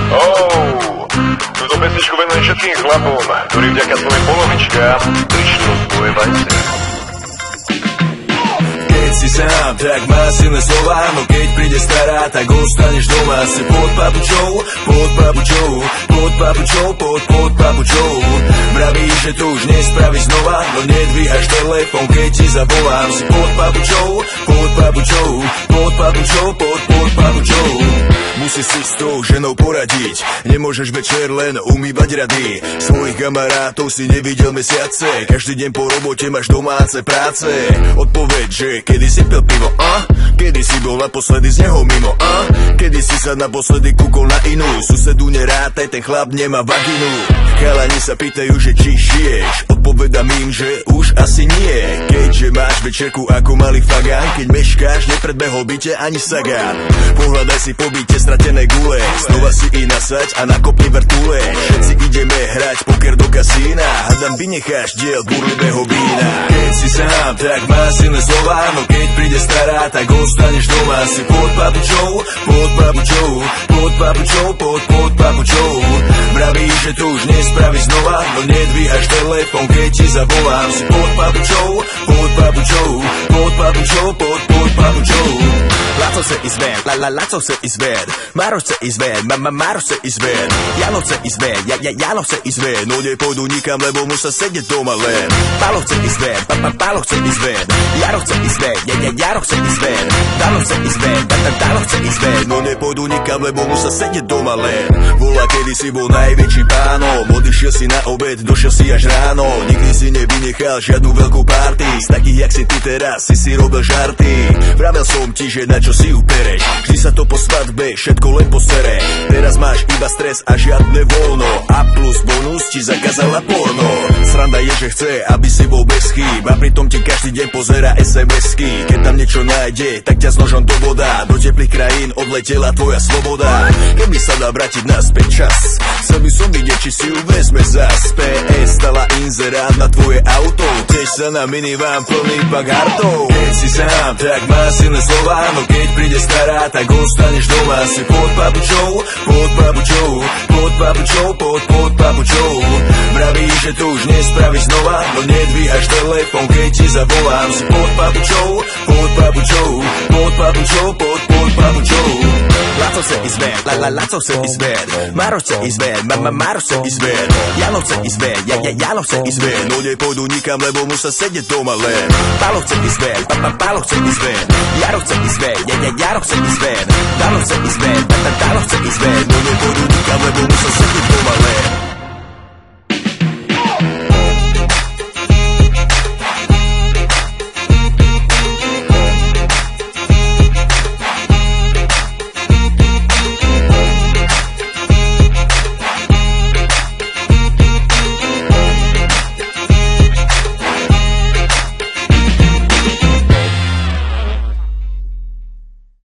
Túto pesničku venujem všetkým chlapom, ktorí vďaka svojim polovičkám prišli o svoje vajce. Keď si sám, tak má silné slová, no keď príde stará, tak ostaneš doma. Si pod papučou, pod papučou, pod papučou, pod papučou. Vraví, že to už nespravíš znova, no nedvíhaš telefón, keď ti zavolám. Si pod papučou, pod papučou, pod papučou, pod papučou. Musíš si s tou ženou poradiť, nemôžeš večer len umývať rady. Svojich kamarátov si nevidel mesiace, každý deň po robote máš domáce práce. Odpoveď, že kedy si pil pivo, kedy si bol naposledy z neho mimo, kedy si sa naposledy kúkol na inú. Susedu nerátaj, ten chlap nemá vaginu. Chalani sa pýtajú, že či žiješ, odpovedám im, že už asi nie. Keďže máš večerku ako malý fagán, keď meškáš, nepredbehol by ťa ani sagán. Pohľadaj si po byte stratené gule, znova si i nasaď a nakopni vrtule. Všetci ideme hrať poker do kasína, hádam vynecháš diel burlivého vína. Keď si sám, tak má silné slová, no keď príde stará, tak ostaneš doma. Si pod papučou, pod papučou, pod papučou, pod papučou. Vraví, že to už nespravíš znova, no nedvíhaš telefón, keď ti zavolám. Si pod papučou, pod papučou, pod papučou, pod papučou. Laco se is bad, laco se is bad. Maro se is bad, Maro se is bad. Jano se is bad, Jano se is bad. No nepôjdu nikam, lebo musia sedieť doma len. Palo chce is bad, Palo chce is bad. Jaro chce is bad, Jaro chce is bad. Dano chce is bad, Dano chce is bad. No nepôjdu nikam, lebo musia sedieť doma len. Bola kedy si bol najväčší pánom, odišiel si na obed, došiel si až ráno. Nikdy si nevynechal žiadnu veľkú party, z takých jak si ty teraz si robil žarty. Vravel som ti, že na čo si upereš, vždy sa to po svadbe všetko len posere. Teraz máš iba stres a žiadne voľno, a plus bonus ti zakázala porno. Sranda je, že chce, aby si bol bez chýb, a pritom ti každý deň pozera SMS-ky. Keď tam niečo nájde, tak ťa s nožom do voda, do teplých krajín odletela tvoja sloboda. Keby sa dá vrátiť naspäť čas, chcel by som vidieť, či si ju vezme zas. PS stala inzerát na tvoje auto, tiež sa na minivan plný pak hartov. Keď si sám, tak má silné slová, no keď príde stará, tak ostaneš doma. Si pod papučou, pod papučou, pod papučou, pod papučou. Vraví, že to už nespravíš znova, no nedvíhaš telefón, keď ti zavolám. Si pod papučou, pod papučou, pod papučou, pod papučou. Laco se is bad, laco se is bad. Maro se is bad, Maro se is bad. Jano se is bad, Jano se is bad. No nepôjdu nikam, lebo musia sedieť doma len. Palo chce is bad, Palo chce is bad. Jaro chce is bad, Jaro chce is bad. Dano chce is bad, Dano chce is bad. No nepôjdu nikam, lebo musia sedieť doma len.